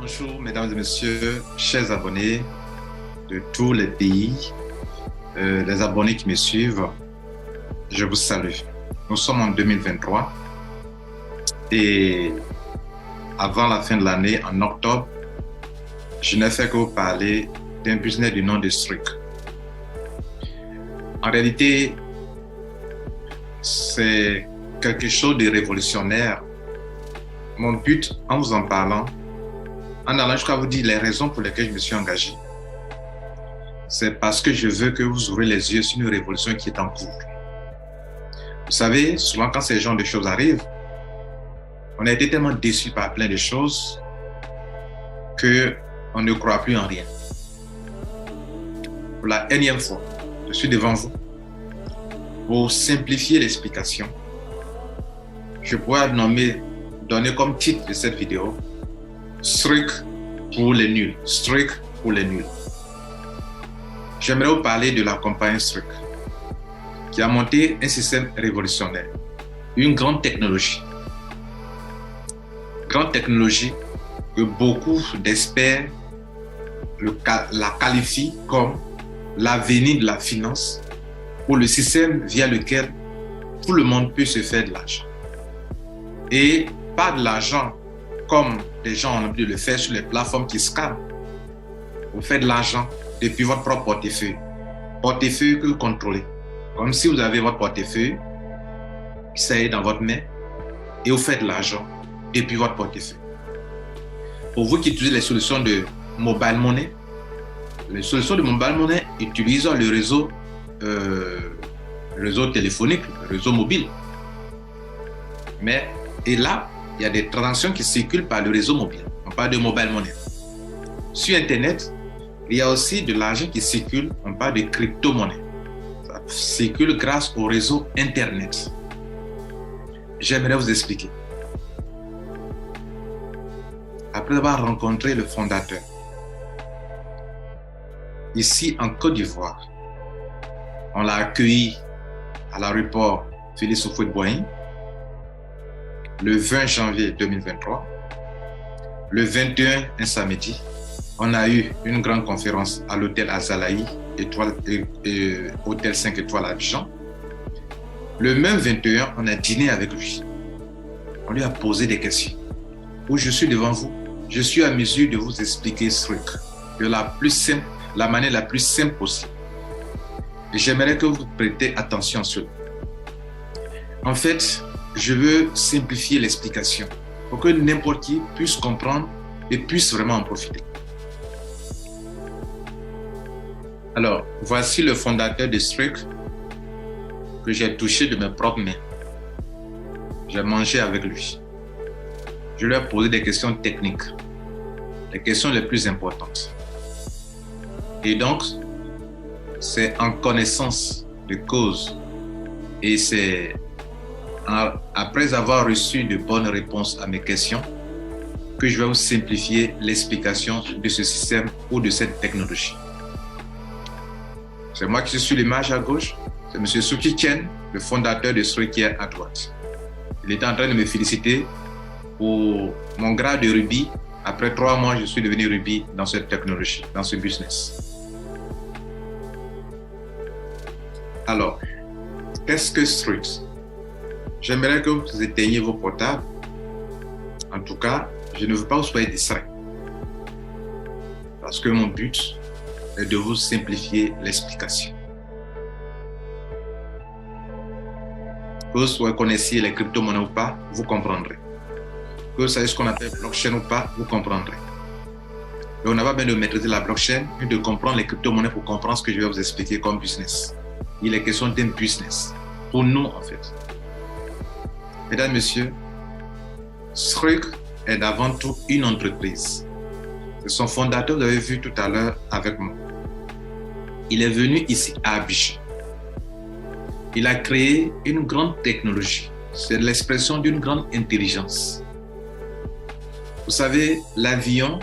Bonjour, mesdames et messieurs, chers abonnés de tous les pays, les abonnés qui me suivent, je vous salue. Nous sommes en 2023 et avant la fin de l'année, en octobre, je n'ai fait que vous parler d'un business du nom de Struik. En réalité, c'est quelque chose de révolutionnaire. Mon but, en vous en parlant, en allant jusqu'à vous dire les raisons pour lesquelles je me suis engagé, c'est parce que je veux que vous ouvrez les yeux sur une révolution qui est en cours. Vous savez, souvent quand ces genres de choses arrivent, on a été tellement déçus par plein de choses qu'on ne croit plus en rien. Pour la énième fois, je suis devant vous pour simplifier l'explication. Je pourrais donner comme titre de cette vidéo Struik pour les nuls. Struik pour les nuls. J'aimerais vous parler de la compagnie Struik qui a monté un système révolutionnaire, une grande technologie. Grande technologie que beaucoup d'experts la qualifient comme l'avenir de la finance ou le système via lequel tout le monde peut se faire de l'argent. Et pas de l'argent comme les gens ont l'habitude de le faire sur les plateformes qui scannent. Vous faites de l'argent depuis votre propre portefeuille. Portefeuille que vous contrôlez. Comme si vous avez votre portefeuille, ça est dans votre main, et vous faites de l'argent depuis votre portefeuille. Pour vous qui utilisez les solutions de mobile money, les solutions de mobile money utilisent le réseau téléphonique, le réseau mobile. Et là, il y a des transactions qui circulent par le réseau mobile. On parle de mobile money. Sur Internet, il y a aussi de l'argent qui circule. On parle de crypto-monnaie. Ça circule grâce au réseau Internet. J'aimerais vous expliquer. Après avoir rencontré le fondateur, ici en Côte d'Ivoire, on l'a accueilli à l'aéroport Félix Houphouët-Boigny le 20 janvier 2023. Le 21, un samedi, on a eu une grande conférence à l'hôtel Azalaï, hôtel 5 étoiles à Abidjan. Le même 21, on a dîné avec lui. On lui a posé des questions. Où je suis devant vous, je suis à mesure de vous expliquer Struik de la manière la plus simple possible. Et j'aimerais que vous prêtez attention sur cela. En fait, je veux simplifier l'explication pour que n'importe qui puisse comprendre et puisse vraiment en profiter. Alors, voici le fondateur de Struik que j'ai touché de mes propres mains. J'ai mangé avec lui. Je lui ai posé des questions techniques, les questions les plus importantes. Et donc, c'est en connaissance de cause et c'est après avoir reçu de bonnes réponses à mes questions que je vais vous simplifier l'explication de ce système ou de cette technologie. C'est moi qui suis sur l'image à gauche, c'est M. Suki Chen, le fondateur de Struik qui est à droite. Il était en train de me féliciter pour mon grade de rubis. Après 3 mois, je suis devenu rubis dans cette technologie, dans ce business. Alors, qu'est-ce que Struik? J'aimerais que vous éteigniez vos portables. En tout cas, je ne veux pas que vous soyez distraits. Parce que mon but est de vous simplifier l'explication. Que vous connaissiez les crypto-monnaies ou pas, vous comprendrez. Que vous savez ce qu'on appelle blockchain ou pas, vous comprendrez. Et on n'a pas besoin de maîtriser la blockchain, mais de comprendre les crypto-monnaies pour comprendre ce que je vais vous expliquer comme business. Il est question d'un business. Pour nous, en fait. Mesdames, Messieurs, Struik est avant tout une entreprise. C'est son fondateur, vous avez vu tout à l'heure avec moi. Il est venu ici à Abidjan. Il a créé une grande technologie. C'est l'expression d'une grande intelligence. Vous savez, l'avion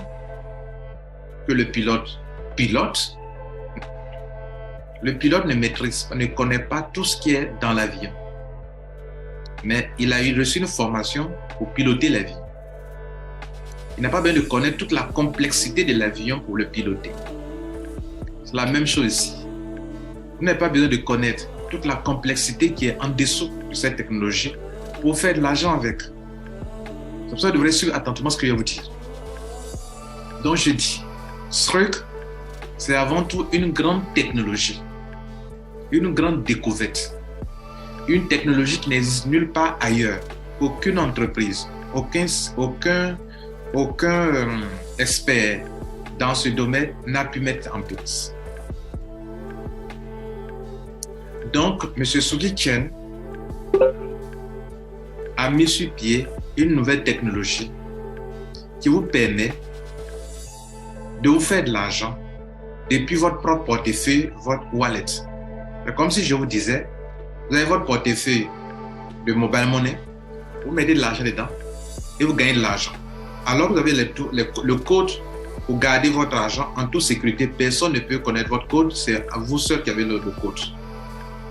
que le pilote pilote, le pilote ne connaît pas tout ce qui est dans l'avion. Mais il a reçu une formation pour piloter l'avion. Il n'a pas besoin de connaître toute la complexité de l'avion pour le piloter. C'est la même chose ici. Vous n'avez pas besoin de connaître toute la complexité qui est en dessous de cette technologie pour faire de l'argent avec. C'est pour ça que vous devrez suivre attentivement ce que je vais vous dire. Donc je dis, Struik, c'est avant tout une grande technologie, une grande découverte, une technologie qui n'existe nulle part ailleurs. Aucune entreprise, aucun expert dans ce domaine n'a pu mettre en place. Donc, M. Soo-Gi Chien a mis sur pied une nouvelle technologie qui vous permet de vous faire de l'argent depuis votre propre portefeuille, votre wallet. C'est comme si je vous disais, vous avez votre portefeuille de mobile money, vous mettez de l'argent dedans et vous gagnez de l'argent. Alors vous avez le code pour garder votre argent en toute sécurité. Personne ne peut connaître votre code, c'est à vous seul qui avez le code.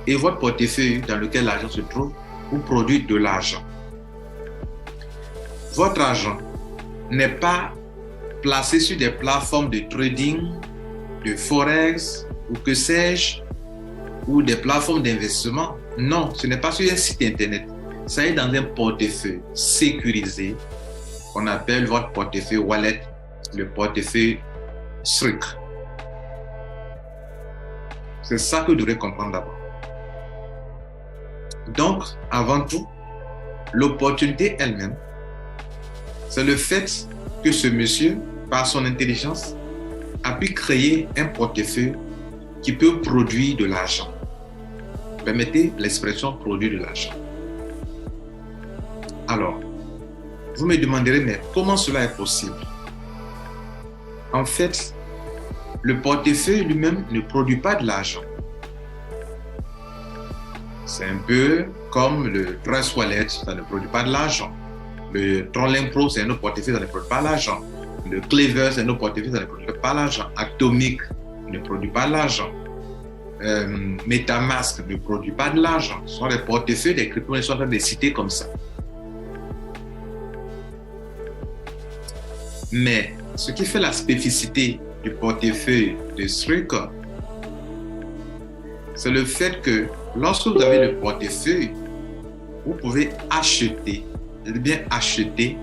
Et votre portefeuille dans lequel l'argent se trouve vous produit de l'argent. Votre argent n'est pas placé sur des plateformes de trading, de forex ou que sais-je, ou des plateformes d'investissement. Non, ce n'est pas sur un site internet. Ça est dans un portefeuille sécurisé qu'on appelle votre portefeuille wallet, le portefeuille Struik. C'est ça que vous devrez comprendre d'abord. Donc, avant tout, l'opportunité elle-même, c'est le fait que ce monsieur, par son intelligence, a pu créer un portefeuille qui peut produire de l'argent. Permettez l'expression produire de l'argent. Alors, vous me demanderez, mais comment cela est possible? En fait, le portefeuille lui-même ne produit pas de l'argent. C'est un peu comme le Trust Wallet, ça ne produit pas de l'argent. Le Trolling Pro, c'est un autre portefeuille, ça ne produit pas de l'argent. Le Clever, c'est un autre portefeuille, ça ne produit pas de l'argent. Atomic ne produit pas de l'argent. MetaMask ne produit pas de l'argent. Ce sont des portefeuilles des crypto-monnaies, sont en train de les citer comme ça. Mais ce qui fait la spécificité du portefeuille de Struik, c'est le fait que lorsque vous avez le portefeuille, vous pouvez acheter, bien acheter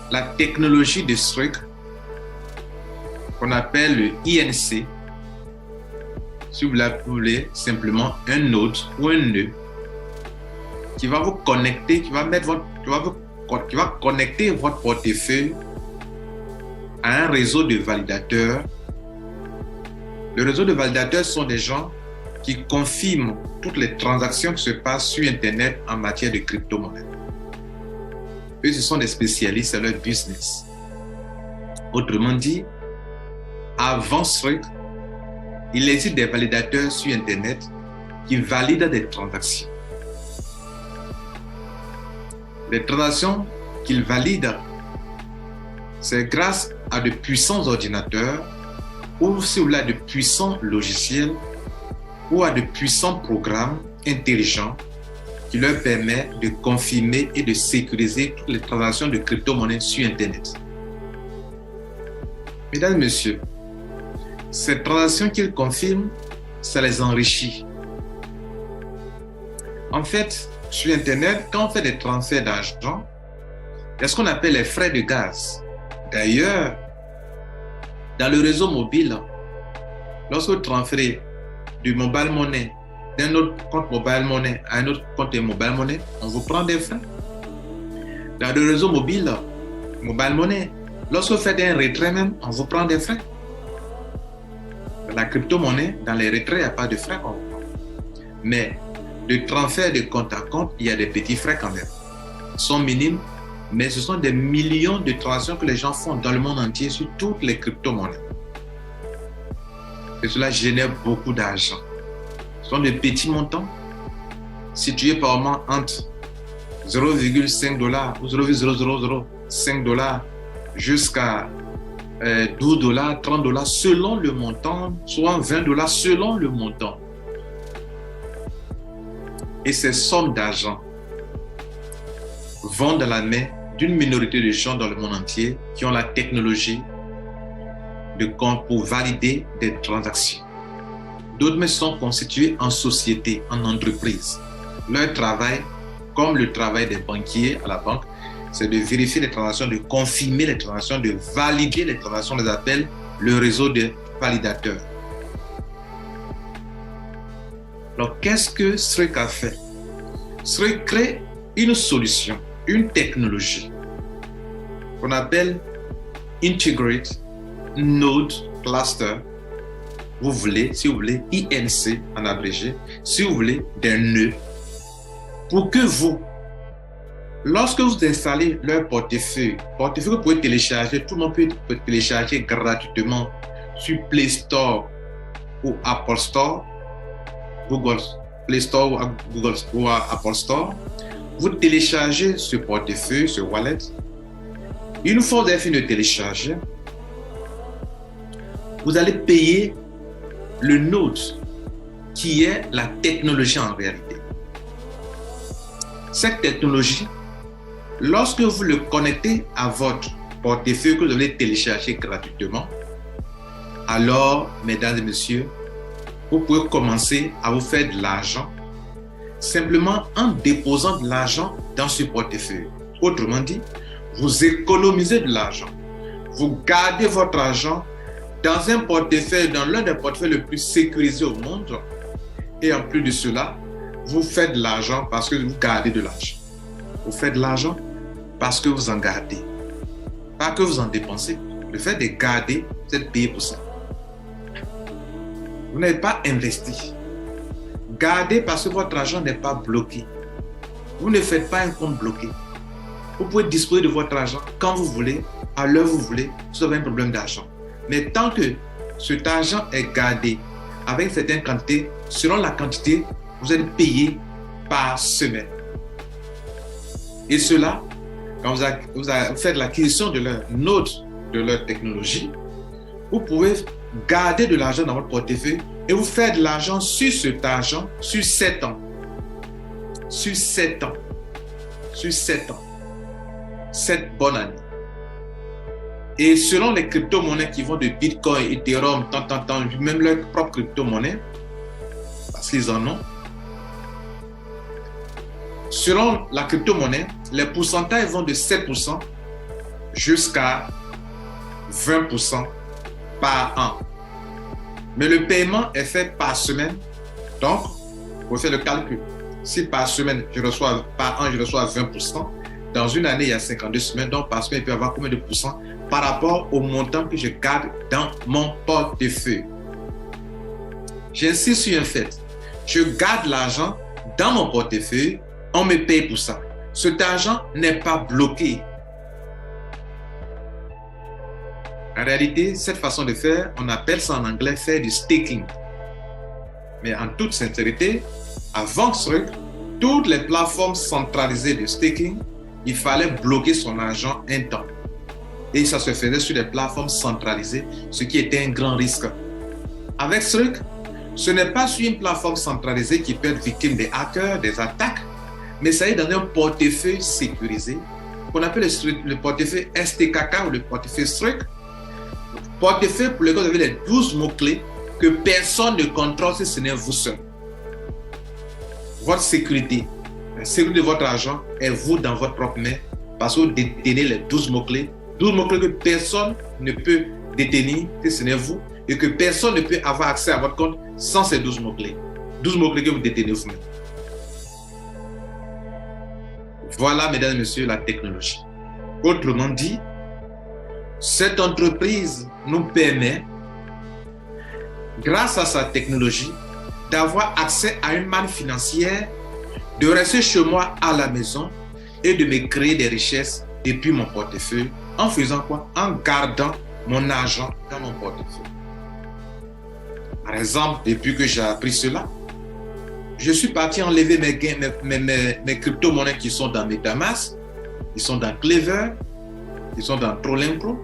la technologie de Struik qu'on appelle le INC, si vous l'appelez simplement un node ou un nœud qui va vous connecter, qui va connecter votre portefeuille à un réseau de validateurs. Le réseau de validateurs sont des gens qui confirment toutes les transactions qui se passent sur Internet en matière de crypto-monnaie. Eux, ce sont des spécialistes, c'est leur business. Autrement dit, avant Struik, il existe des validateurs sur Internet qui valident des transactions. Les transactions qu'ils valident, c'est grâce à de puissants ordinateurs ou si vous voulez à de puissants logiciels ou à de puissants programmes intelligents qui leur permettent de confirmer et de sécuriser toutes les transactions de crypto-monnaies sur Internet. Mesdames et messieurs, ces transactions qu'ils confirment, ça les enrichit. En fait, sur Internet, quand on fait des transferts d'argent, il y a ce qu'on appelle les frais de gaz. D'ailleurs, dans le réseau mobile, lorsque vous transférez du mobile money d'un autre compte mobile money à un autre compte mobile money, on vous prend des frais. Dans le réseau mobile money, lorsque vous faites un retrait même, on vous prend des frais. Dans la crypto-monnaie, dans les retraits, il n'y a pas de frais qu'on vous prend. Mais de transfert de compte à compte, il y a des petits frais quand même. Ils sont minimes, mais ce sont des millions de transactions que les gens font dans le monde entier sur toutes les crypto-monnaies. Et cela génère beaucoup d'argent. Ce sont des petits montants situés par moment entre 0,5 $ ou 0,0005 $ jusqu'à 12 $, 30 $ selon le montant, soit 20 $ selon le montant. Et ces sommes d'argent vont dans la main d'une minorité de gens dans le monde entier qui ont la technologie pour valider des transactions. D'autres sont constitués en société, en entreprise. Leur travail, comme le travail des banquiers à la banque, c'est de vérifier les transactions, de confirmer les transactions, de valider les transactions, on les appelle le réseau de validateurs. Alors, qu'est-ce que Struik a fait? Struik crée une solution, une technologie qu'on appelle Integrate Node Cluster. Vous voulez, si vous voulez, INC en abrégé, si vous voulez, des nœuds, pour que vous, lorsque vous installez leur portefeuille que vous pouvez télécharger, tout le monde peut télécharger gratuitement sur Play Store ou Apple Store, Google Play Store ou Apple Store. Vous téléchargez ce portefeuille, ce wallet. Une fois que vous avez fini de télécharger, vous allez payer le node qui est la technologie en réalité. Cette technologie, lorsque vous le connectez à votre portefeuille que vous allez télécharger gratuitement, alors, mesdames et messieurs, vous pouvez commencer à vous faire de l'argent simplement en déposant de l'argent dans ce portefeuille. Autrement dit, vous économisez de l'argent. Vous gardez votre argent dans un portefeuille, dans l'un des portefeuilles les plus sécurisés au monde. Et en plus de cela, vous faites de l'argent parce que vous gardez de l'argent. Vous faites de l'argent parce que vous en gardez. Pas que vous en dépensez. Le fait de garder, vous êtes payé pour ça. Vous n'avez pas investi. Gardez parce que votre argent n'est pas bloqué. Vous ne faites pas un compte bloqué. Vous pouvez disposer de votre argent quand vous voulez, à l'heure où vous voulez, si vous avez un problème d'argent. Mais tant que cet argent est gardé avec une certaine quantité, selon la quantité, vous êtes payé par semaine. Et cela, quand vous faites l'acquisition de leur node, de leur technologie, vous pouvez garder de l'argent dans votre portefeuille et vous faire de l'argent sur cet argent sur 7 ans. Sur 7 ans. Sur 7 ans. 7 bonnes années. Et selon les crypto-monnaies qui vont de Bitcoin, Ethereum, même leur propre crypto-monnaie, parce qu'ils en ont, selon la crypto-monnaie, les pourcentages vont de 7% jusqu'à 20% par an. Mais le paiement est fait par semaine. Donc, vous pouvez faire le calcul. Si par semaine, par an, je reçois 20%, dans une année, il y a 52 semaines. Donc, par semaine, il peut y avoir combien de pourcents par rapport au montant que je garde dans mon portefeuille. J'insiste sur un fait. Je garde l'argent dans mon portefeuille, on me paye pour ça. Cet argent n'est pas bloqué. En réalité, cette façon de faire, on appelle ça en anglais faire du staking. Mais en toute sincérité, avant ce truc, toutes les plateformes centralisées de staking, il fallait bloquer son argent un temps. Et ça se faisait sur des plateformes centralisées, ce qui était un grand risque. Avec ce truc, ce n'est pas sur une plateforme centralisée qui peut être victime des hackers, des attaques, mais ça est dans un portefeuille sécurisé qu'on appelle le portefeuille STKK ou le portefeuille Struik. Portefeuille pour lequel vous avez les 12 mots-clés que personne ne contrôle si ce n'est vous seul. Votre sécurité, la sécurité de votre argent est vous dans votre propre main parce que vous détenez les 12 mots-clés. 12 mots-clés que personne ne peut détenir si ce n'est vous et que personne ne peut avoir accès à votre compte sans ces 12 mots-clés. 12 mots-clés que vous détenez vous-même. Voilà, mesdames et messieurs, la technologie. Autrement dit, cette entreprise nous permet, grâce à sa technologie, d'avoir accès à une manne financière, de rester chez moi à la maison et de me créer des richesses depuis mon portefeuille. En faisant quoi? En gardant mon argent dans mon portefeuille. Par exemple, depuis que j'ai appris cela, je suis parti enlever mes crypto-monnaies qui sont dans MetaMask, ils sont dans Clever, ils sont dans Trolling-Pro.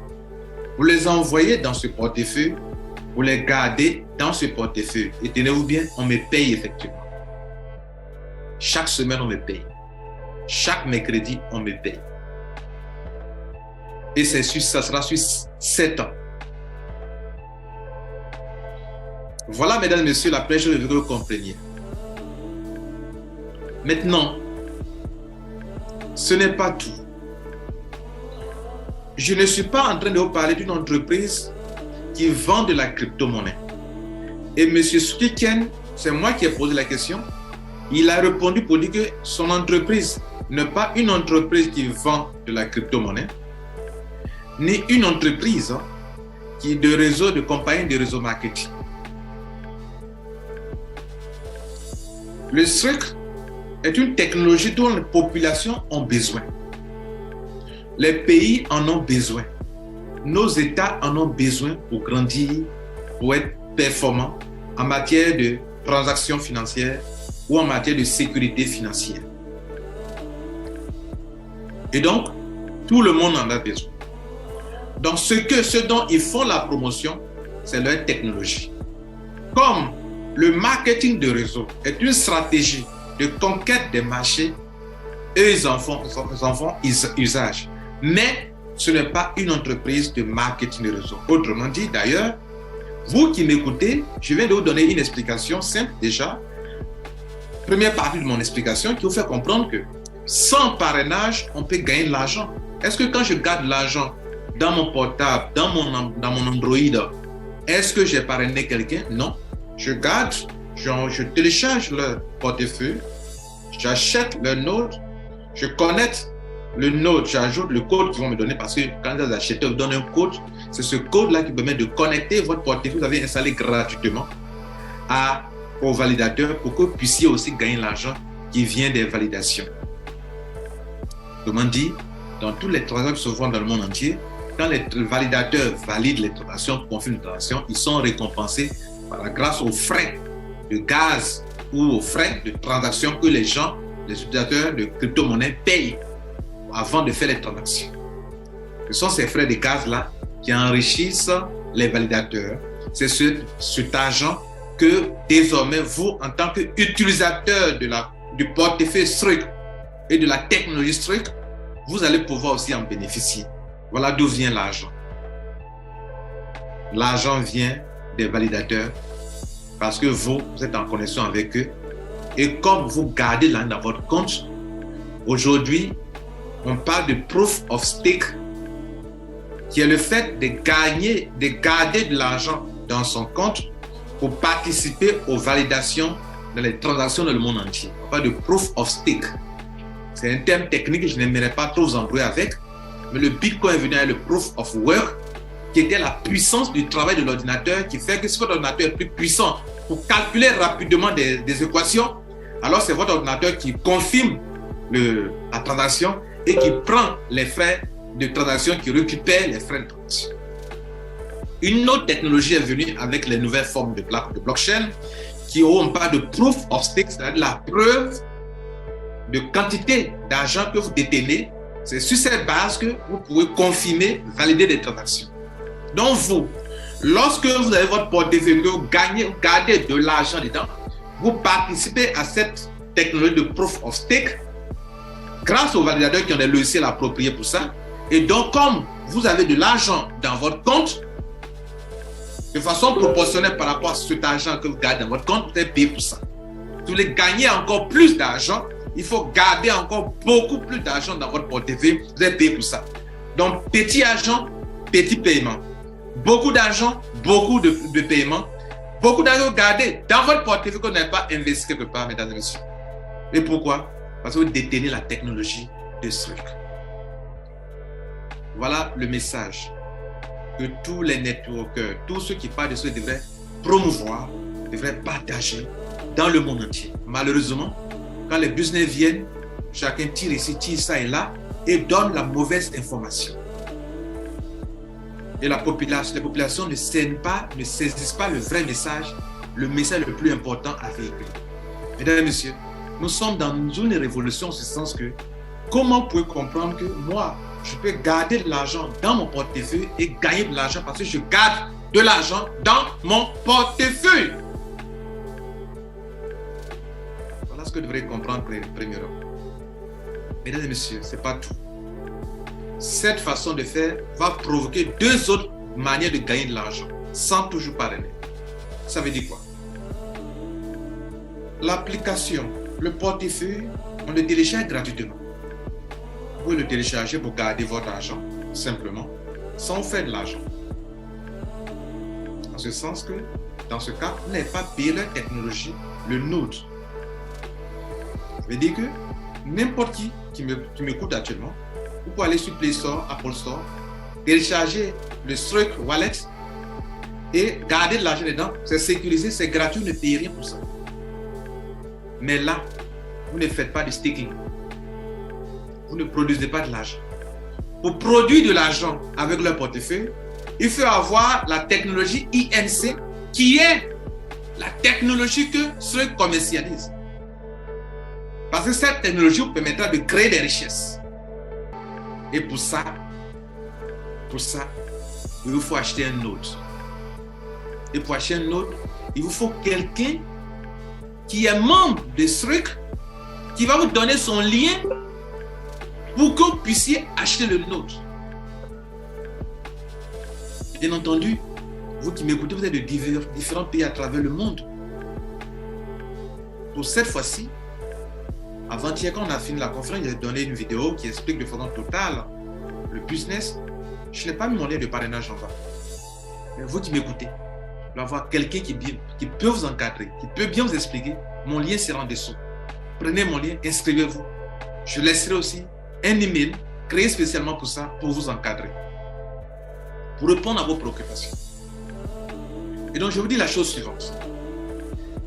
Vous les envoyez dans ce portefeuille, vous les gardez dans ce portefeuille. Et tenez-vous bien, on me paye effectivement. Chaque semaine, on me paye. Chaque mercredi, on me paye. Et ça sera sur 7 ans. Voilà, mesdames et messieurs, la première chose que je veux que vous compreniez. Maintenant, ce n'est pas tout. Je ne suis pas en train de vous parler d'une entreprise qui vend de la crypto-monnaie. Et M. Stricken, c'est moi qui ai posé la question. Il a répondu pour dire que son entreprise n'est pas une entreprise qui vend de la crypto-monnaie, ni une entreprise qui est de compagnie de réseau marketing. Le SRIC est une technologie dont les populations ont besoin. Les pays en ont besoin. Nos États en ont besoin pour grandir, pour être performants en matière de transactions financières ou en matière de sécurité financière. Et donc, tout le monde en a besoin. Donc, ce dont ils font la promotion, c'est leur technologie. Comme le marketing de réseau est une stratégie de conquête des marchés, eux, ils en font usage. Mais ce n'est pas une entreprise de marketing de réseau. Autrement dit, d'ailleurs, vous qui m'écoutez, je viens de vous donner une explication simple déjà. Première partie de mon explication qui vous fait comprendre que sans parrainage, on peut gagner de l'argent. Est-ce que quand je garde l'argent dans mon portable, dans mon Android, est-ce que j'ai parrainé quelqu'un? Non. Je garde, je télécharge leur portefeuille, j'achète leur node, je connecte le node, j'ajoute le code qu'ils vont me donner parce que quand les acheteurs vous donnent un code, c'est ce code-là qui permet de connecter votre portefeuille. Vous avez installé gratuitement au validateur pour que vous puissiez aussi gagner l'argent qui vient des validations. Autrement dit, dans toutes les transactions qui se font dans le monde entier, quand les validateurs valident les transactions, confirment les transactions, ils sont récompensés grâce aux frais de gaz ou aux frais de transaction que les gens, les utilisateurs de crypto-monnaie payent avant de faire les transactions. Ce sont ces frais de gaz-là qui enrichissent les validateurs. C'est cet argent que désormais vous, en tant qu'utilisateur du portefeuille SRIC et de la technologie SRIC, vous allez pouvoir aussi en bénéficier. Voilà d'où vient l'argent. L'argent vient des validateurs parce que vous êtes en connexion avec eux. Et comme vous gardez l'argent dans votre compte, aujourd'hui, on parle de proof of stake, qui est le fait de garder de l'argent dans son compte pour participer aux validations dans les transactions dans le monde entier. On parle de proof of stake. C'est un terme technique que je n'aimerais pas trop vous embrouiller avec, mais le Bitcoin est venu avec le proof of work, qui était la puissance du travail de l'ordinateur, qui fait que si votre ordinateur est plus puissant pour calculer rapidement des équations, alors c'est votre ordinateur qui confirme la transaction et qui prend les frais de transaction, qui récupère les frais de transaction. Une autre technologie est venue avec les nouvelles formes de blockchain qui ont pas de proof of stake, c'est-à-dire la preuve de quantité d'argent que vous détenez. C'est sur cette base que vous pouvez confirmer, valider des transactions. Donc vous, lorsque vous avez votre portefeuille, que vous gardez de l'argent dedans, vous participez à cette technologie de proof of stake grâce aux validateurs qui ont des logiciels appropriés pour ça. Et donc, comme vous avez de l'argent dans votre compte, de façon proportionnelle par rapport à cet argent que vous gardez dans votre compte, vous êtes payé pour ça. Si vous voulez gagner encore plus d'argent, il faut garder encore beaucoup plus d'argent dans votre portefeuille, vous êtes payé pour ça. Donc, petit argent, petit paiement. Beaucoup d'argent, beaucoup de paiement. Beaucoup d'argent gardé dans votre portefeuille que vous n'avez pas investi quelque part, mesdames et messieurs. Et pourquoi? Parce que vous détenez la technologie de SRIC. Voilà le message que tous les networkers, tous ceux qui parlent de ce devraient promouvoir, devraient partager dans le monde entier. Malheureusement, quand les business viennent, chacun tire ici, tire ça et là et donne la mauvaise information. Et les populations ne saisissent pas le vrai message, le message le plus important à véhiculer. Mesdames et messieurs, nous sommes dans une révolution en ce sens que comment vous pouvez comprendre que moi, je peux garder de l'argent dans mon portefeuille et gagner de l'argent parce que je garde de l'argent dans mon portefeuille. Voilà ce que vous devrez comprendre premièrement. Mesdames et messieurs, ce n'est pas tout. cette façon de faire va provoquer deux autres manières de gagner de l'argent sans toujours parrainer. Ça veut dire quoi? L'application, le portefeuille, on le télécharge gratuitement. Vous pouvez le télécharger pour garder votre argent, simplement, sans faire de l'argent. En ce sens que, dans ce cas, vous n'avez pas payé la technologie, le Node. Ça veut dire que n'importe qui m'écoute actuellement, vous pouvez aller sur Play Store, Apple Store, télécharger le Strike Wallet et garder de l'argent dedans. C'est sécurisé, c'est gratuit, vous ne payez rien pour ça. Mais là, vous ne faites pas de staking. Vous ne produisez pas de l'argent. Pour produire de l'argent avec leur portefeuille, il faut avoir la technologie INC qui est la technologie que ceux commercialisent. Parce que cette technologie vous permettra de créer des richesses. Et pour ça, il vous faut acheter un Node. Et pour acheter un Node, il vous faut quelqu'un qui est membre de Strike, qui va vous donner son lien pour que vous puissiez acheter le Node. Bien entendu, vous qui m'écoutez, vous êtes de différents pays à travers le monde. Pour cette fois-ci, avant-hier, quand on a fini la conférence, j'ai donné une vidéo qui explique de façon totale le business. Je n'ai pas mis mon lien de parrainage en bas. Mais vous qui m'écoutez, vous allez avoir quelqu'un qui peut vous encadrer, qui peut bien vous expliquer. Mon lien sera en dessous. Prenez mon lien, inscrivez-vous. Je laisserai aussi un email créé spécialement pour ça, pour vous encadrer, pour répondre à vos préoccupations. Et donc, je vous dis la chose suivante.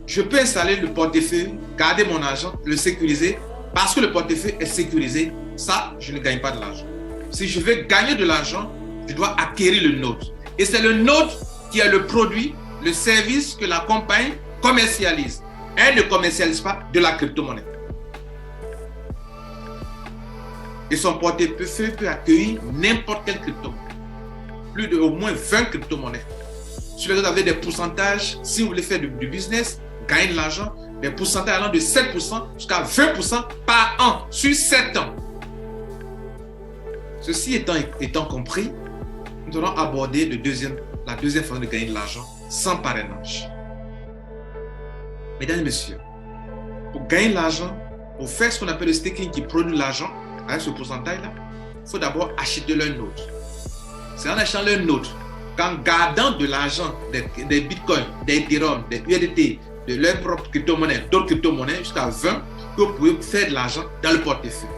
Je peux installer le portefeuille, garder mon argent, le sécuriser, parce que le portefeuille est sécurisé. Ça, je ne gagne pas de l'argent. Si je veux gagner de l'argent, je dois acquérir le Node. Et c'est le Node qui est le produit, le service que la compagnie commercialise. Elle ne commercialise pas de la crypto-monnaie. Et son portefeuille peut accueillir n'importe quelle crypto-monnaie. Plus de au moins 20 crypto-monnaies. Sur lesquelles vous avez des pourcentages, si vous voulez faire du business, gagner de l'argent, des pourcentages allant de 7% jusqu'à 20% par an, sur 7 ans. Ceci étant compris, nous allons aborder la deuxième façon de gagner de l'argent sans parrainage. Mesdames et messieurs, pour gagner de l'argent, pour faire ce qu'on appelle le staking qui produit de l'argent, avec ce pourcentage-là, il faut d'abord acheter leur Node. C'est en achetant leur Node, qu'en gardant de l'argent, des bitcoins, des Ethereum, des USDT, de leur propre crypto-monnaie, d'autres crypto-monnaies, jusqu'à 20, que vous pouvez faire de l'argent dans le portefeuille.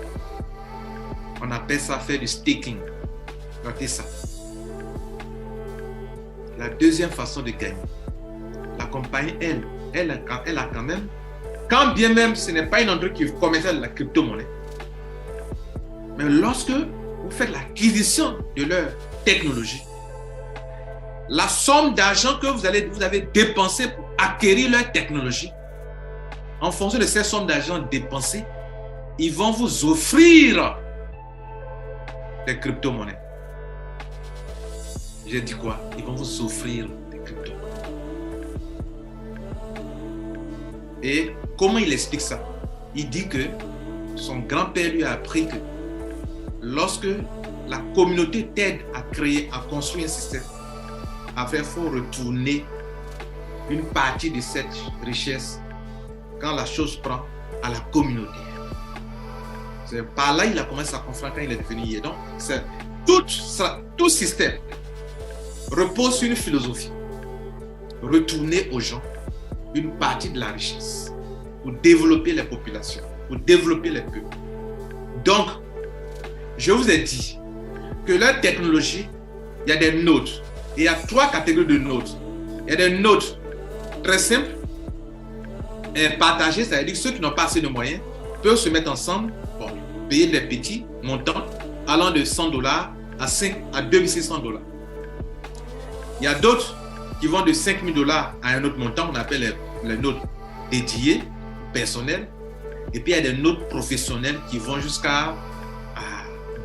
On appelle ça faire du staking. Notez ça. La deuxième façon de gagner. La compagnie, elle a quand même, quand bien même ce n'est pas une entreprise qui commercialise la crypto-monnaie, mais lorsque vous faites l'acquisition de leur technologie, la somme d'argent que vous avez dépensé pour acquérir leur technologie, en fonction de cette somme d'argent dépensée, ils vont vous offrir des crypto-monnaies. J'ai dit quoi? Ils vont vous offrir des crypto-monnaies. Et comment il explique ça? Il dit que son grand-père lui a appris que lorsque la communauté t'aide à créer, à construire un système, il faut retourner une partie de cette richesse quand la chose prend à la communauté. C'est par là qu'il a commencé sa conférence quand il est devenu hier. Donc, tout système repose sur une philosophie. Retourner aux gens une partie de la richesse pour développer les populations, pour développer les peuples. Donc, je vous ai dit que la technologie, il y a des nodes. Et il y a 3 catégories de nodes. Il y a des nodes très simples et partagés, c'est-à-dire que ceux qui n'ont pas assez de moyens peuvent se mettre ensemble pour payer des petits montants allant de $100 à 2600 $. Il y a d'autres qui vont de $5000 à un autre montant, on appelle les nodes dédiés, personnels. Et puis il y a des nodes professionnels qui vont jusqu'à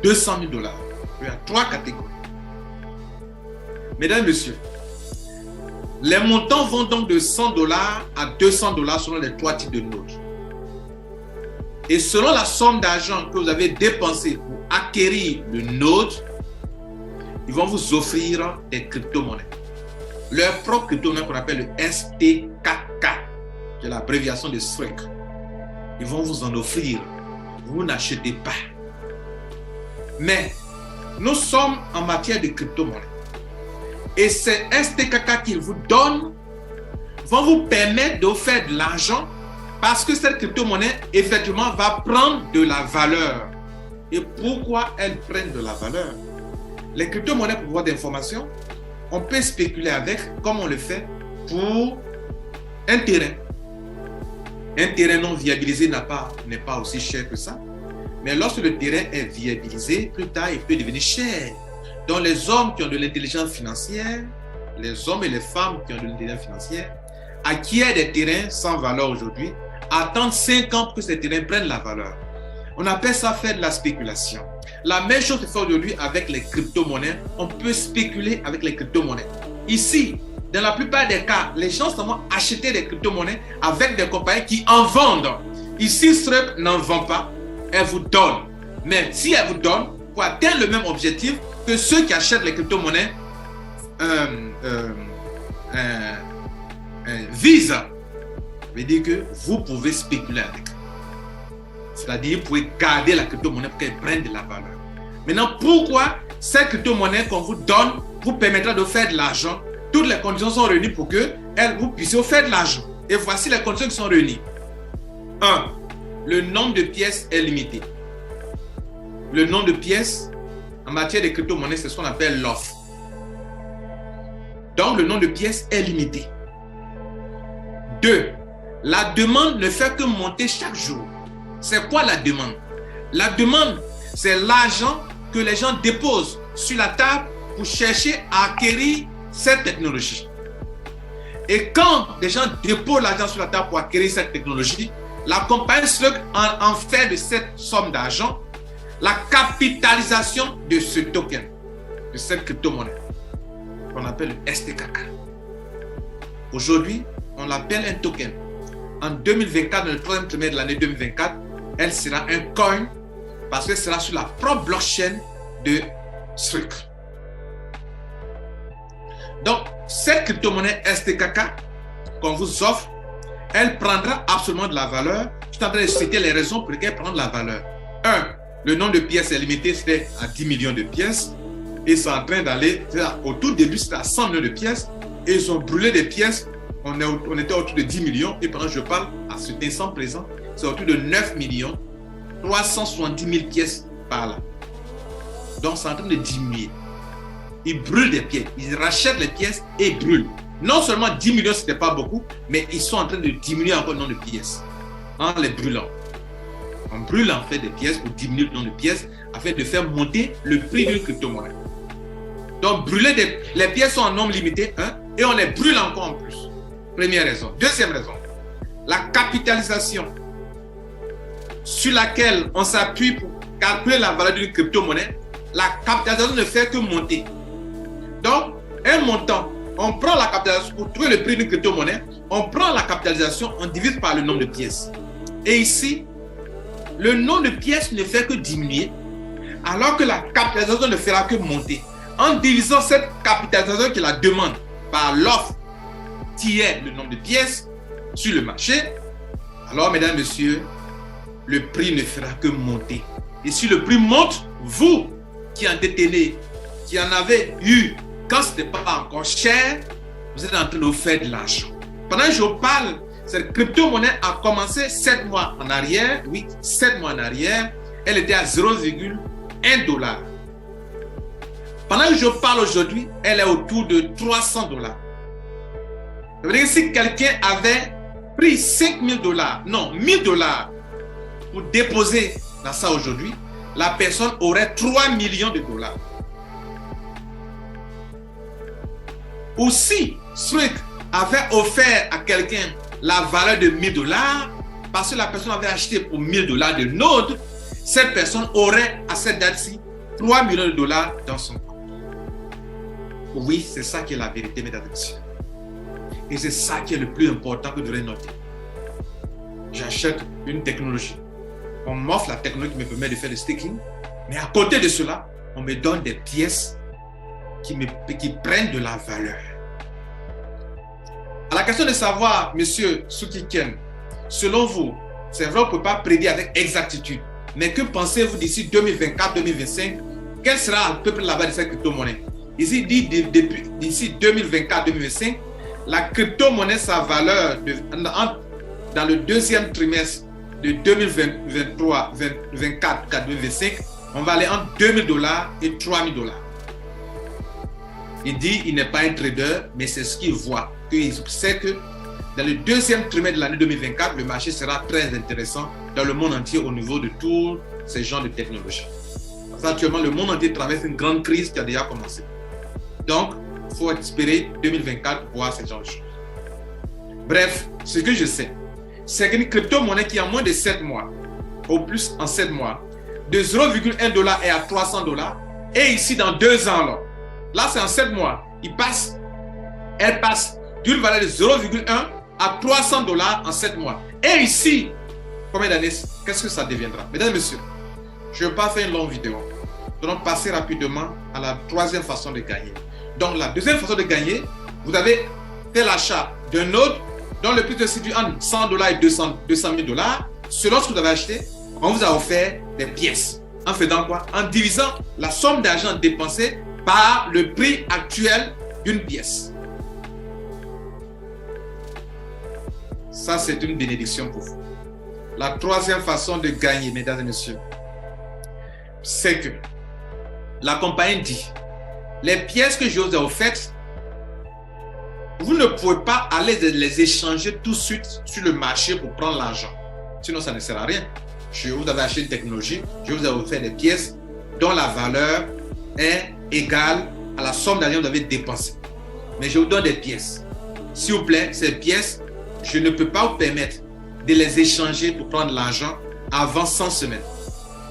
$200 000. Il y a 3 catégories. Mesdames et messieurs, les montants vont donc de $100 à $200 selon les 3 types de nodes. Et selon la somme d'argent que vous avez dépensé pour acquérir le node, ils vont vous offrir des crypto-monnaies. Leur propre crypto-monnaie qu'on appelle le STKK, qui est l'abréviation de SREC. Ils vont vous en offrir. Vous n'achetez pas. Mais nous sommes en matière de crypto-monnaie. Et ces STKK qu'ils vous donnent vont vous permettre de faire de l'argent parce que cette crypto-monnaie, effectivement, va prendre de la valeur. Et pourquoi elles prennent de la valeur? Les crypto-monnaies, pour avoir d'informations, on peut spéculer avec, comme on le fait pour un terrain. Un terrain non viabilisé n'est pas aussi cher que ça. Mais lorsque le terrain est viabilisé, plus tard, il peut devenir cher. Donc, les hommes qui ont de l'intelligence financière, les hommes et les femmes qui ont de l'intelligence financière, acquièrent des terrains sans valeur aujourd'hui, attendent 5 ans pour que ces terrains prennent la valeur. On appelle ça faire de la spéculation. La même chose se fait aujourd'hui avec les crypto-monnaies. On peut spéculer avec les crypto-monnaies. Ici, dans la plupart des cas, les gens seulement achètent des crypto-monnaies avec des compagnies qui en vendent. Ici, Strep n'en vend pas, elle vous donne. Mais si elle vous donne, pour atteindre le même objectif que ceux qui achètent les crypto-monnaies visent, ça veut dire que vous pouvez spéculer avec. C'est-à-dire, vous pouvez garder la crypto-monnaie pour qu'elle prenne de la valeur. Maintenant, pourquoi cette crypto-monnaie qu'on vous donne vous permettra de faire de l'argent? Toutes les conditions sont réunies pour que vous puissiez faire de l'argent. Et voici les conditions qui sont réunies. 1. Le nombre de pièces est limité. Le nombre de pièces, en matière de crypto-monnaie, c'est ce qu'on appelle l'offre. Donc, le nombre de pièces est limité. 2. La demande ne fait que monter chaque jour. C'est quoi la demande? La demande, c'est l'argent que les gens déposent sur la table pour chercher à acquérir cette technologie. Et quand les gens déposent l'argent sur la table pour acquérir cette technologie, la compagnie Slug en fait de cette somme d'argent la capitalisation de ce token, de cette crypto-monnaie, qu'on appelle le STKK. Aujourd'hui, on l'appelle un token. En 2024, dans le troisième trimestre de l'année 2024, elle sera un coin parce qu'elle sera sur la propre blockchain de Strike. Donc, cette crypto-monnaie STKK qu'on vous offre, elle prendra absolument de la valeur. Je suis en train de citer les raisons pour lesquelles elle prend de la valeur. 1. Le nombre de pièces est limité, c'était à 10 millions de pièces. Et c'est en train d'aller, au tout début, c'était à 100 millions de pièces. Et ils ont brûlé des pièces. On était autour de 10 millions. Et pendant que je parle, à cet instant présent, c'est autour de 9 millions 370 000 pièces par là. Donc, c'est en train de diminuer. Ils brûlent des pièces. Ils rachètent les pièces et ils brûlent. Non seulement 10 millions, ce n'était pas beaucoup, mais ils sont en train de diminuer encore le nombre de pièces en les brûlant. On brûle en fait des pièces pour diminuer le nombre de pièces afin de faire monter le prix d'une crypto-monnaie. Donc, brûler les pièces sont en nombre limité et on les brûle encore en plus. Première raison. Deuxième raison, la capitalisation sur laquelle on s'appuie pour calculer la valeur d'une crypto-monnaie, la capitalisation ne fait que monter. Donc, un montant, on prend la capitalisation pour trouver le prix d'une crypto-monnaie, on prend la capitalisation, on divise par le nombre de pièces. Et ici, le nombre de pièces ne fait que diminuer, alors que la capitalisation ne fera que monter. En divisant cette capitalisation qui est la demande par l'offre, qui est le nombre de pièces sur le marché, alors, mesdames, messieurs, le prix ne fera que monter. Et si le prix monte, vous qui en détenez, qui en avez eu quand ce n'était pas encore cher, vous êtes en train de vous faire de l'argent. Pendant que je vous parle, cette crypto-monnaie a commencé 7 mois en arrière. Oui, 7 mois en arrière. Elle était à 0,1 $. Pendant que je parle aujourd'hui, elle est autour de 300 $. Ça veut dire que si quelqu'un avait pris 5 000 $, non, 1 000 $ pour déposer dans ça aujourd'hui, la personne aurait 3 millions de $. Ou si Strike avait offert à quelqu'un la valeur de 1 000 $ parce que la personne avait acheté pour 1 000 $ de node, cette personne aurait à cette date-ci 3 millions de $ dans son compte. Oui, c'est ça qui est la vérité, mesdames et messieurs. Et c'est ça qui est le plus important que vous devrez noter. J'achète une technologie. on m'offre la technologie qui me permet de faire le staking, mais à côté de cela, on me donne des pièces qui prennent de la valeur. À la question de savoir, monsieur Sukiken, selon vous, c'est vrai, on ne peut pas prédire avec exactitude, mais que pensez-vous d'ici 2024-2025? Quelle sera à peu près la valeur de cette crypto-monnaie? Ici, dit d'ici 2024-2025, la crypto-monnaie, sa valeur dans le deuxième trimestre de 2023-2024-2025, on va aller entre $2,000 et $3,000. Il dit qu'il n'est pas un trader, mais c'est ce qu'il voit. Il sait que dans le deuxième trimestre de l'année 2024, le marché sera très intéressant dans le monde entier au niveau de tous ces genres de technologies. Parce qu'actuellement, le monde entier traverse une grande crise qui a déjà commencé. Donc, il faut espérer 2024 pour voir ces genres de choses. Bref, ce que je sais, c'est qu'une crypto-monnaie qui a moins de 7 mois, au plus en 7 mois, de $0,1 est à $300, et ici dans 2 ans, là c'est en 7 mois, elle passe d'une valeur de 0,1 à $300 en 7 mois. Et ici, combien d'années, qu'est-ce que ça deviendra? Mesdames et messieurs, je ne vais pas faire une longue vidéo. Nous allons passer rapidement à la troisième façon de gagner. Donc la deuxième façon de gagner, vous avez fait l'achat d'un node dont le prix se situe entre $100 et $200,000. Selon ce que vous avez acheté, on vous a offert des pièces. En faisant quoi? En divisant la somme d'argent dépensée par le prix actuel d'une pièce. Ça, c'est une bénédiction pour vous. La troisième façon de gagner, mesdames et messieurs, c'est que la compagnie dit, les pièces que je vous ai offertes, vous ne pouvez pas aller les échanger tout de suite sur le marché pour prendre l'argent. Sinon, ça ne sert à rien. Je vous avais acheté une technologie, je vous ai offert des pièces dont la valeur est égale à la somme d'argent que vous avez dépensée. Mais je vous donne des pièces. S'il vous plaît, ces pièces, je ne peux pas vous permettre de les échanger pour prendre l'argent avant 100 semaines.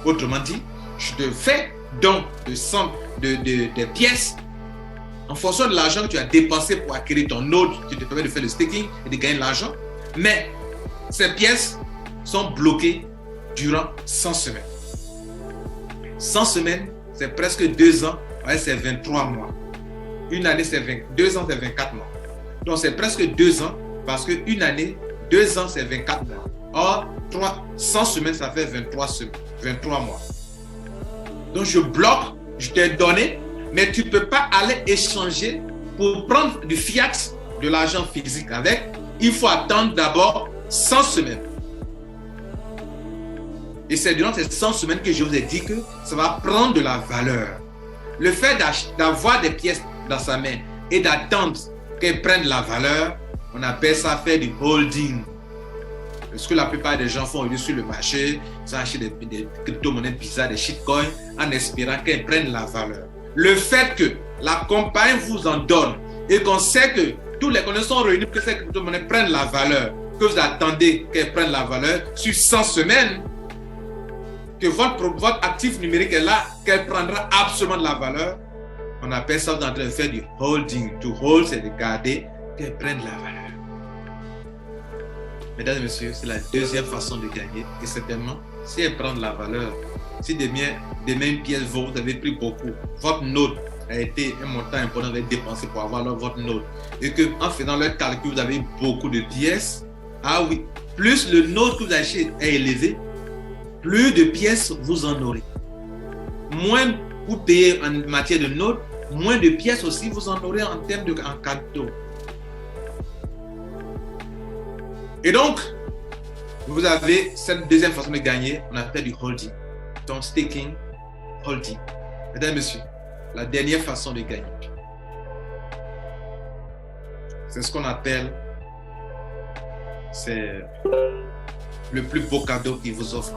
Autrement dit, je te fais donc des pièces en fonction de l'argent que tu as dépensé pour acquérir ton node qui te permet de faire le staking et de gagner de l'argent. Mais ces pièces sont bloquées durant 100 semaines. 100 semaines, c'est presque 2 ans, c'est 23 mois. Une année, c'est 2 ans, c'est 24 mois. Donc, c'est presque 2 ans parce qu'une année, 2 ans, c'est 24 mois. Or, 100 semaines, ça fait 23 mois. Donc, je bloque, je t'ai donné, mais tu ne peux pas aller échanger pour prendre du fiat, de l'argent physique avec. Il faut attendre d'abord 100 semaines. Et c'est durant ces 100 semaines que je vous ai dit que ça va prendre de la valeur. Le fait d'avoir des pièces dans sa main et d'attendre qu'elles prennent de la valeur, on appelle ça faire du holding. Ce que la plupart des gens font aujourd'hui sur le marché, c'est acheter des crypto-monnaies bizarres, des shitcoins, en espérant qu'elles prennent la valeur. Le fait que la compagnie vous en donne et qu'on sait que tous les conditions sont réunies pour que ces crypto-monnaies prennent la valeur, que vous attendez qu'elles prennent la valeur sur 100 semaines, que votre actif numérique est là, qu'elle prendra absolument de la valeur, on appelle ça, vous êtes en train de faire du holding. To hold, c'est de garder qu'elle prenne de la valeur. Mesdames et messieurs, c'est la deuxième façon de gagner. Et certainement, si elle prend de la valeur, si des mêmes pièces vous avez pris beaucoup, votre node a été un montant important, vous avez dépensé pour avoir votre node, et qu'en faisant le calcul, vous avez beaucoup de pièces, ah oui, plus le node que vous achetez est élevé, plus de pièces vous en aurez. Moins vous payez en matière de node, moins de pièces aussi vous en aurez en termes de cadeau. Et donc, vous avez cette deuxième façon de gagner, on appelle du holding. Donc, staking, holding. Mesdames et messieurs, la dernière façon de gagner, c'est ce qu'on appelle, c'est le plus beau cadeau qu'il vous offre.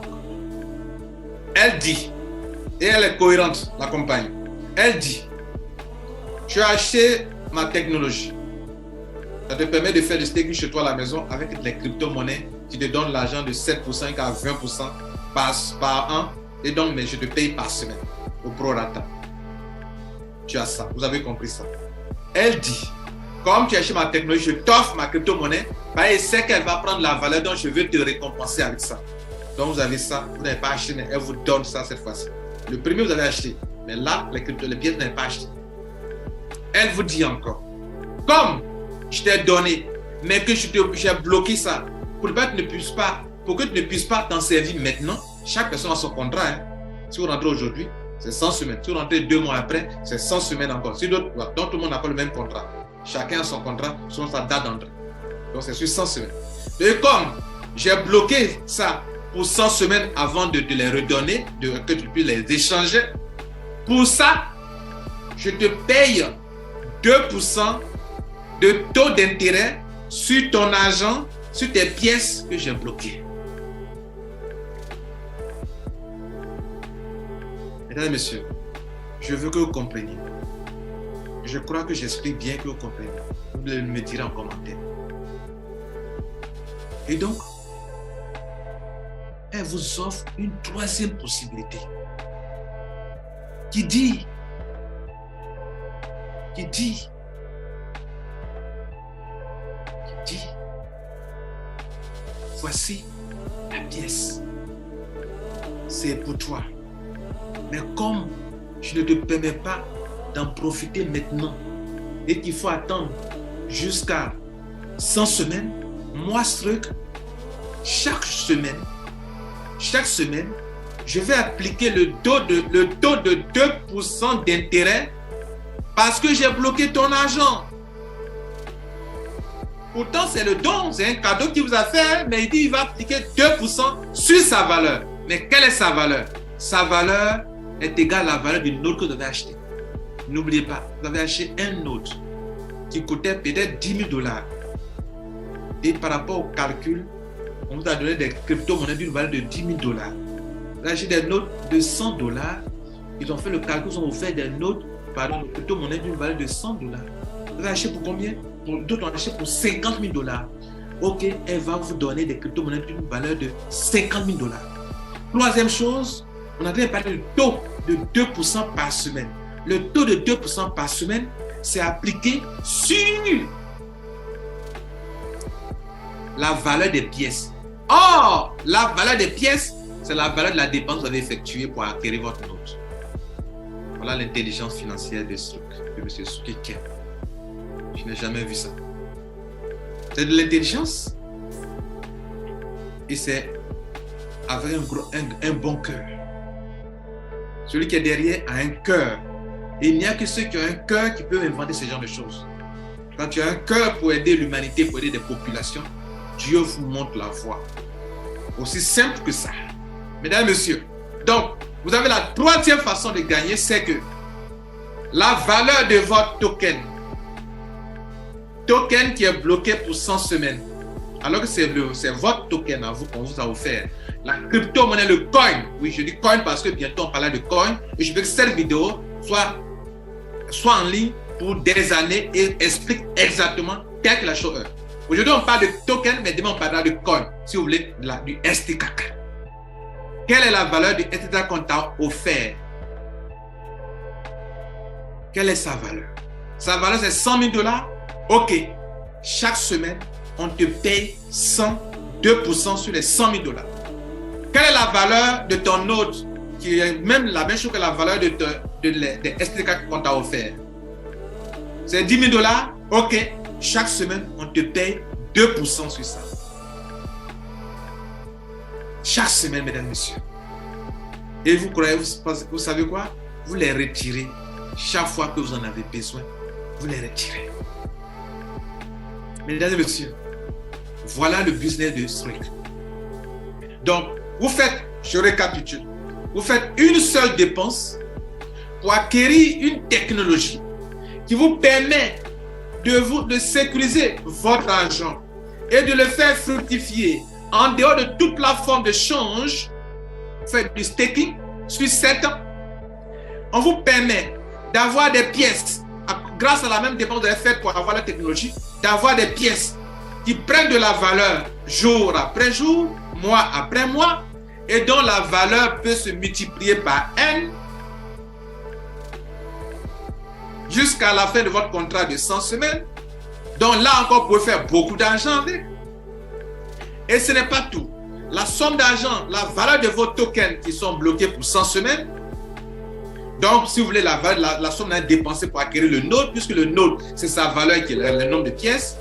Elle dit, et elle est cohérente, la compagnie, elle dit, tu as acheté ma technologie. Ça te permet de faire du staking chez toi à la maison avec les crypto-monnaies qui te donnent l'argent de 7% à 20% par an. Et donc, mais je te paye par semaine, au prorata. Tu as ça, vous avez compris ça. Elle dit, comme tu as acheté ma technologie, je t'offre ma crypto-monnaie, bah, elle sait qu'elle va prendre la valeur, donc je veux te récompenser avec ça. Donc vous avez ça, vous n'avez pas acheté, mais elle vous donne ça cette fois-ci. Le premier, vous avez acheté, mais là, les pièces, vous n'avez pas acheté. Elle vous dit encore, comme je t'ai donné, mais que j'ai bloqué ça, pour que tu ne puisses pas t'en servir maintenant, chaque personne a son contrat. Hein. Si vous rentrez aujourd'hui, c'est 100 semaines. Si vous rentrez 2 mois après, c'est 100 semaines encore. Si d'autres, donc tout le monde n'a pas le même contrat. Chacun a son contrat selon sa date d'entrée. Donc c'est sur 100 semaines. Et comme j'ai bloqué ça pour 100 semaines avant de te les redonner, que tu puisses les échanger, pour ça, je te paye 2% de taux d'intérêt sur ton argent, sur tes pièces que j'ai bloquées. Mesdames et messieurs, je veux que vous compreniez. Je crois que j'explique bien que vous comprenez. Vous me direz en commentaire. Et donc, elle vous offre une troisième possibilité qui dit, voici la pièce, c'est pour toi. Mais comme je ne te permets pas d'en profiter maintenant et qu'il faut attendre jusqu'à 100 semaines, moi, ce truc, chaque semaine, je vais appliquer le taux de 2% d'intérêt parce que j'ai bloqué ton argent. Pourtant, c'est le don, c'est un cadeau qu'il vous a fait, mais il dit qu'il va appliquer 2% sur sa valeur. Mais quelle est sa valeur? Sa valeur est égale à la valeur d'une note que vous avez achetée. N'oubliez pas, vous avez acheté un note qui coûtait peut-être 10 000 $. Et par rapport au calcul, on vous a donné des crypto-monnaies d'une valeur de 10 000 $. Vous avez acheté des notes de 100 $. Ils ont fait le calcul, ils ont offert des notes, pardon, de crypto-monnaies d'une valeur de 100 $. Vous avez acheté pour combien? D'autres ont acheté pour 50 000 $. Ok, elle va vous donner des crypto-monnaies d'une valeur de 50 000 $. Troisième chose, on a parlé du taux de 2% par semaine. Le taux de 2% par semaine, c'est appliqué sur la valeur des pièces. Or, la valeur des pièces, c'est la valeur de la dépense que vous avez effectuée pour acquérir votre note. Voilà l'intelligence financière de M. Suki Ken. Je n'ai jamais vu ça. C'est de l'intelligence et c'est avec un bon cœur. Celui qui est derrière a un cœur. Et il n'y a que ceux qui ont un cœur qui peuvent inventer ce genre de choses. Quand tu as un cœur pour aider l'humanité, pour aider des populations, Dieu vous montre la voie. Aussi simple que ça. Mesdames et messieurs, donc, vous avez la troisième façon de gagner, c'est que la valeur de votre token qui est bloqué pour 100 semaines, alors que c'est votre token à vous qu'on vous a offert. La crypto-monnaie, le coin, oui, je dis coin parce que bientôt on parlera de coin, et je veux que cette vidéo soit en ligne pour des années et explique exactement quelle est la chose. Aujourd'hui, on parle de token, mais demain, on parlera de coin, si vous voulez, du STKK. Quelle est la valeur du STKK qu'on t'a offert? Quelle est sa valeur? Sa valeur, c'est 100 000 $. Ok. Chaque semaine, on te paye 2% sur les 100 000 $. Quelle est la valeur de ton note, qui est même la même chose que la valeur des STK qu'on t'a offert? C'est 10 000 $. Ok. Chaque semaine, on te paye 2% sur ça. Chaque semaine, mesdames et messieurs. Et vous croyez, vous savez quoi? Vous les retirez. Chaque fois que vous en avez besoin, vous les retirez. Mesdames et messieurs, voilà le business de Strict. Donc, vous faites, je récapitule, vous faites une seule dépense pour acquérir une technologie qui vous permet de sécuriser votre argent et de le faire fructifier en dehors de toute la forme de change. Vous faites du staking sur 7 ans. On vous permet d'avoir des pièces, grâce à la même dépense que vous avez faite pour avoir la technologie, d'avoir des pièces qui prennent de la valeur jour après jour, mois après mois, et dont la valeur peut se multiplier par N jusqu'à la fin de votre contrat de 100 semaines. Donc là encore, vous pouvez faire beaucoup d'argent avec. Et ce n'est pas tout. la somme d'argent, la valeur de vos tokens qui sont bloqués pour 100 semaines. Donc, si vous voulez, la somme est dépensée pour acquérir le node, puisque le node, c'est sa valeur qui est le nombre de pièces.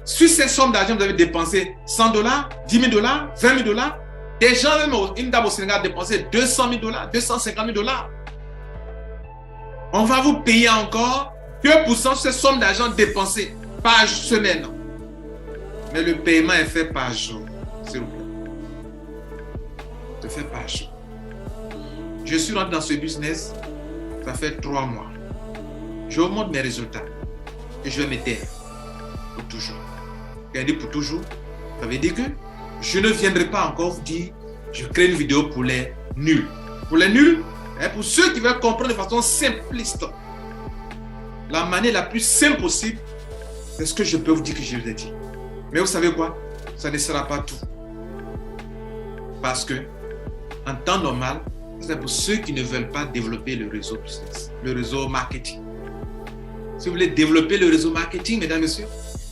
Sur ces sommes d'argent, vous avez dépensé 100 $, 10 000 $, 20 000 $. Des gens, même une dame au Sénégal, a dépensé 200 000 $, 250 000 $. On va vous payer encore 2% sur ces sommes d'argent dépensées par semaine. Mais le paiement est fait par jour, s'il vous plaît. C'est fait par jour. Je suis rentré dans ce business, ça fait 3 mois. Je vous montre mes résultats et je vais me taire pour toujours. Quand je dis pour toujours, ça veut dire que je ne viendrai pas encore vous dire je crée une vidéo pour les nuls. Pour les nuls, et pour ceux qui veulent comprendre de façon simpliste, la manière la plus simple possible, c'est ce que je peux vous dire que je vous ai dit. Mais vous savez quoi? Ça ne sera pas tout. Parce que, en temps normal, c'est pour ceux qui ne veulent pas développer le réseau business, le réseau marketing. Si vous voulez développer le réseau marketing, mesdames et messieurs,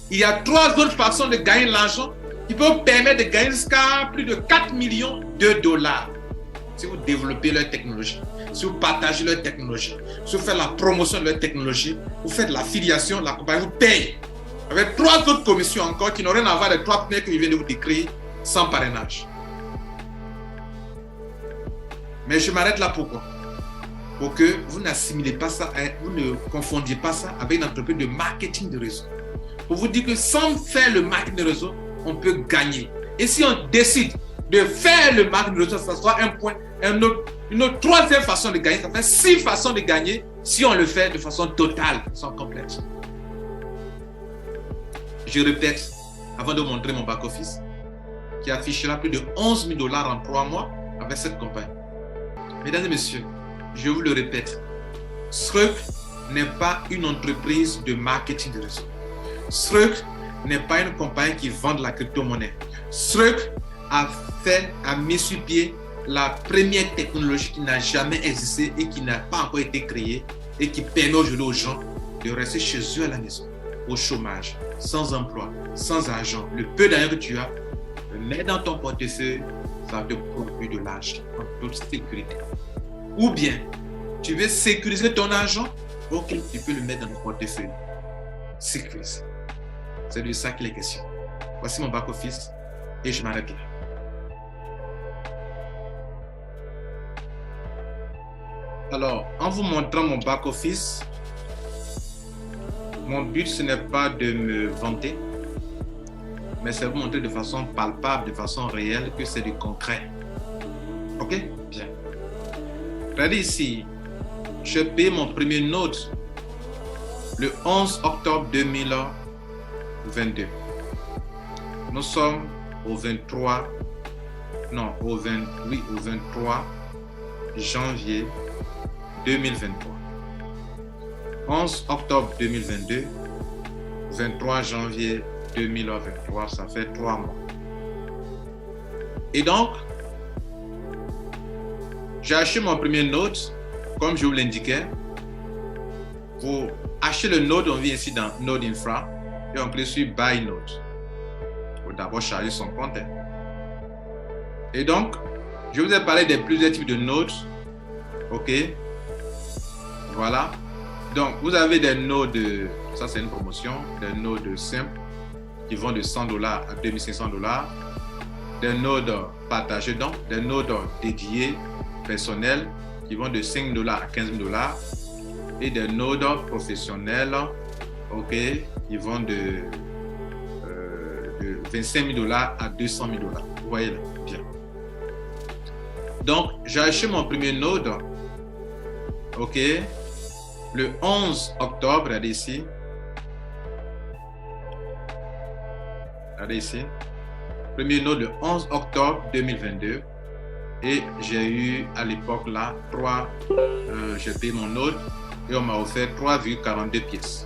il y a 3 autres façons de gagner de l'argent qui peuvent vous permettre de gagner jusqu'à plus de 4 millions de $. Si vous développez leur technologie, si vous partagez leur technologie, si vous faites la promotion de leur technologie, vous faites l'affiliation, la compagnie vous paye. Avec 3 autres commissions encore qui n'ont rien à voir avec les 3 premières que je viens de vous décrire sans parrainage. Mais je m'arrête là pourquoi? Pour que vous n'assimilez pas ça, vous ne confondiez pas ça avec une entreprise de marketing de réseau. Pour vous dire que sans faire le marketing de réseau, on peut gagner. Et si on décide de faire le marketing de réseau, ça sera un point, une autre 3e façon de gagner. Ça fait 6 façons de gagner si on le fait de façon totale, sans complète. Je répète, avant de vous montrer mon back-office, qui affichera plus de 11 000 $ en 3 mois avec cette compagnie. Mesdames et messieurs, je vous le répète, Struck n'est pas une entreprise de marketing de réseau. Struck n'est pas une compagnie qui vend de la crypto-monnaie. Struck a mis sur pied la première technologie qui n'a jamais existé et qui n'a pas encore été créée et qui permet aujourd'hui aux gens de rester chez eux à la maison, au chômage, sans emploi, sans argent. Le peu d'argent que tu as, le mets dans ton portefeuille, ça va te produire de l'argent en toute sécurité. Ou bien, tu veux sécuriser ton argent, ok, tu peux le mettre dans ton portefeuille. Sécuriser. C'est de ça qu'il est question. Voici mon back-office et je m'arrête là. Alors, en vous montrant mon back-office, mon but, ce n'est pas de me vanter, mais c'est de vous montrer de façon palpable, de façon réelle, que c'est du concret. Ok? Bien. Regardez ici, je paye mon premier node le 11 octobre 2022. Nous sommes au 23 janvier 2023. 11 octobre 2022, 23 janvier 2023, ça fait 3 mois. Et donc, j'ai acheté mon premier node, comme je vous l'indiquais. Pour acheter le node, on vient ici dans Node Infra et on clique sur Buy Node. Il faut d'abord charger son compte. Et donc, je vous ai parlé des plusieurs types de nodes. Ok. Voilà. Donc, vous avez des nodes, ça c'est une promotion, des nodes simples qui vont de 100 $ à 2500 $, des nodes partagés, donc des nodes dédiés, personnels, qui vont de 5 $ à 15 000 $, et des nodes professionnels, ok, qui vont de 25 000 $ à 200 000 $. Vous voyez là, bien. Donc, j'ai acheté mon premier node, ok, le 11 octobre, regardez ici. Regardez ici. Premier node le 11 octobre 2022. Et j'ai eu à l'époque là, j'ai payé mon node et on m'a offert 3,42 pièces.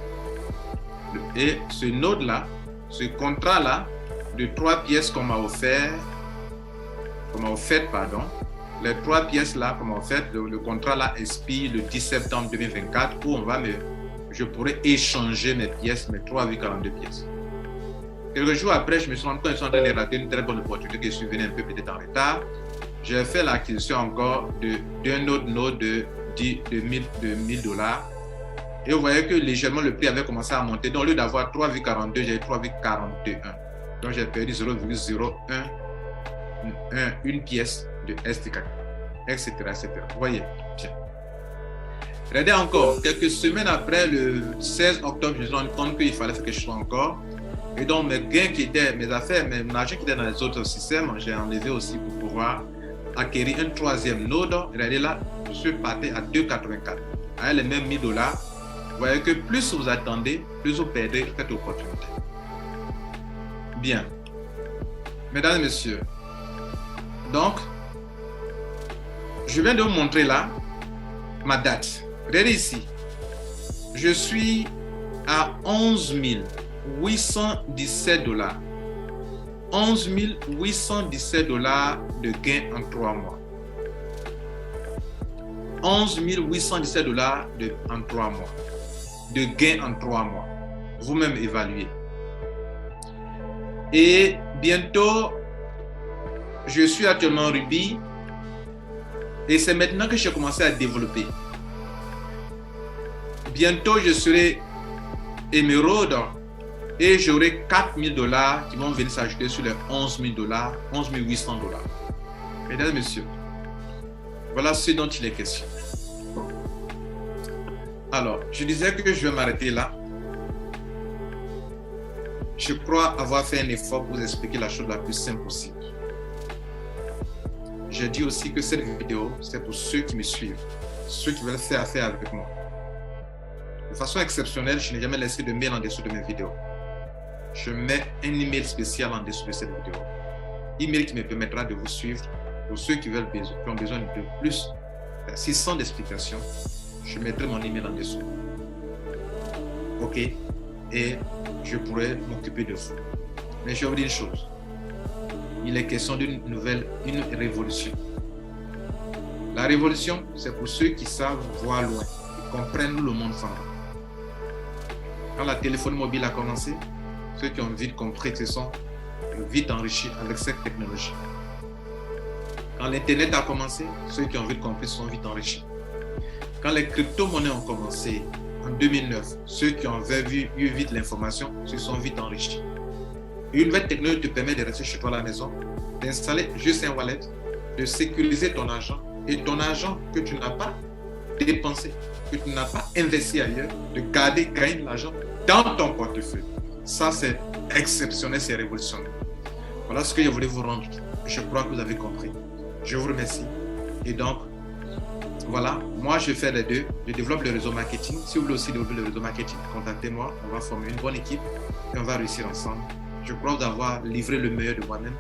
Et ce node là, ce contrat là, de 3 pièces qu'on m'a offert, pardon, les 3 pièces là, comme en fait, le contrat là expire le 10 septembre 2024 où je pourrais échanger mes pièces, mes 3,42 pièces. Quelques jours après, je me suis rendu compte que je suis en train de rater une très bonne opportunité, que je suis venu un peu peut-être en retard. J'ai fait l'acquisition encore d'un autre node de 1000 dollars. Et vous voyez que légèrement le prix avait commencé à monter. Donc, au lieu d'avoir 3,42, j'ai 3,41. Donc, j'ai perdu 0,01, une pièce de STK, etc., etc. Vous voyez, bien. Regardez encore, quelques semaines après, le 16 octobre, je me suis rendu compte qu'il fallait faire quelque chose encore. Et donc, mes gains qui étaient, mes affaires, mon argent qui était dans les autres systèmes, j'ai enlevé aussi pour pouvoir acquérir un troisième node. Regardez là, je suis parti à 2,84. Avec les mêmes 1000 dollars, vous voyez que plus vous attendez, plus vous perdez cette opportunité. Bien. Mesdames et messieurs, donc, je viens de vous montrer là ma date. Regardez ici. Je suis à 11 817 dollars. 11 817 dollars de gain en 3 mois. 11 817 dollars en 3 mois. De gain en 3 mois. Vous-même évaluez. Et bientôt, je suis actuellement Ruby. Et c'est maintenant que j'ai commencé à développer. Bientôt, je serai Emerald et j'aurai 4 000 dollars qui vont venir s'ajouter sur les 11 000 dollars, 11 800 dollars. Mesdames et messieurs, voilà ce dont il est question. Alors, je disais que je vais m'arrêter là. Je crois avoir fait un effort pour vous expliquer la chose la plus simple possible. Je dis aussi que cette vidéo, c'est pour ceux qui me suivent, ceux qui veulent faire affaire avec moi. De façon exceptionnelle, je n'ai jamais laissé de mail en dessous de mes vidéos. Je mets un email spécial en dessous de cette vidéo. Email qui me permettra de vous suivre. Pour ceux qui ont besoin de plus, 600 d'explications, je mettrai mon email en dessous. OK? Et je pourrai m'occuper de vous. Mais je vais vous dire une chose. Il est question d'une une révolution. La révolution, c'est pour ceux qui savent voir loin, qui comprennent où le monde s'en va. Quand la téléphonie mobile a commencé, ceux qui ont vite compris que ce sont vite enrichis avec cette technologie. Quand l'Internet a commencé, ceux qui ont vite compris sont vite enrichis. Quand les crypto-monnaies ont commencé en 2009, ceux qui ont eu vite l'information se sont vite enrichis. Une nouvelle technologie te permet de rester chez toi à la maison, d'installer juste un wallet, de sécuriser ton argent et ton argent que tu n'as pas dépensé, que tu n'as pas investi ailleurs, de gagner l'argent dans ton portefeuille. Ça, c'est exceptionnel, c'est révolutionnaire. Voilà ce que je voulais vous rendre. Je crois que vous avez compris. Je vous remercie. Et donc, voilà, moi je fais les deux. Je développe le réseau marketing. Si vous voulez aussi développer le réseau marketing, contactez-moi. On va former une bonne équipe et on va réussir ensemble. Je crois d'avoir livré le meilleur de moi-même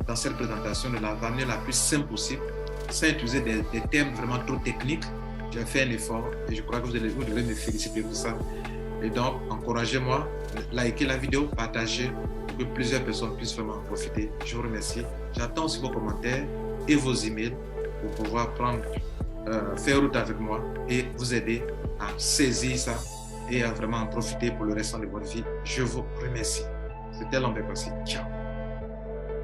dans cette présentation de la manière la plus simple possible, sans utiliser des termes vraiment trop techniques. J'ai fait un effort et je crois que vous devez me féliciter pour ça. Et donc, encouragez-moi, likez la vidéo, partagez pour que plusieurs personnes puissent vraiment en profiter. Je vous remercie. J'attends aussi vos commentaires et vos emails pour pouvoir faire route avec moi et vous aider à saisir ça et à vraiment en profiter pour le restant de votre vie. Je vous remercie. C'était Lambert Passy. Ciao.